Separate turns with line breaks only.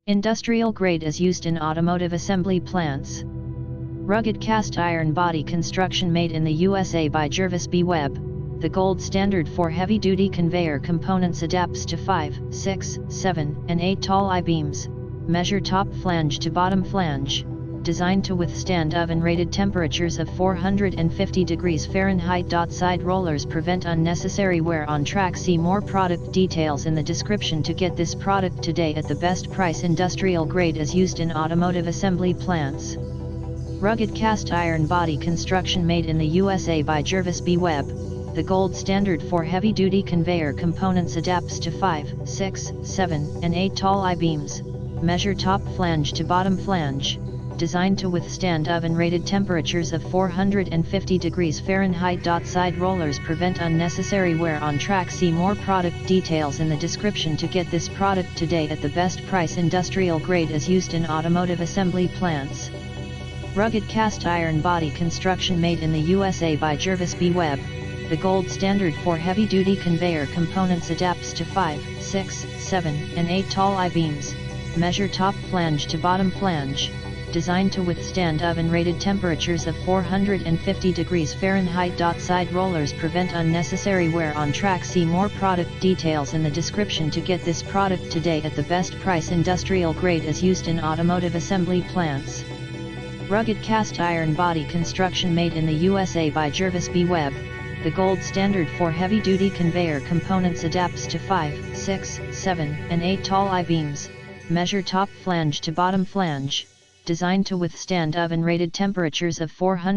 Industrial grade is used in automotive assembly plants. Rugged cast iron body construction made in the USA by Jervis B Webb. The gold standard for heavy-duty conveyor components adapts to 5, 6, 7, and 8 tall I-beams. Measure top flange to bottom flange. Designed to withstand oven-rated temperatures of 450 degrees Fahrenheit. Side rollers prevent unnecessary wear on track. See more product details in the description to get this product today at the best price. Industrial grade is used in automotive assembly plants. Rugged cast iron body construction made in the USA by Jervis B Webb. The gold standard for heavy-duty conveyor components adapts to 5, 6, 7, and 8 tall I-beams. Measure top flange to bottom flange. Designed to withstand oven-rated temperatures of 450 degrees Fahrenheit. Side rollers prevent unnecessary wear on track. See more product details in the description to get this product today at the best price. Industrial grade is used in automotive assembly plants. Rugged cast iron body construction made in the USA by Jervis B Webb. The gold standard for heavy-duty conveyor components adapts to 5, 6, 7, and 8 tall I-beams. Measure top flange to bottom flange. Designed to withstand oven-rated temperatures of 450 degrees Fahrenheit. Side rollers prevent unnecessary wear on track. See more product details in the description to get this product today at the best price. Industrial grade is used in automotive assembly plants. Rugged cast iron body construction made in the USA by Jervis B Webb. The gold standard for heavy-duty conveyor components adapts to 5, 6, 7, and 8 tall I-beams. Measure top flange to bottom flange. Designed to withstand oven-rated temperatures of 400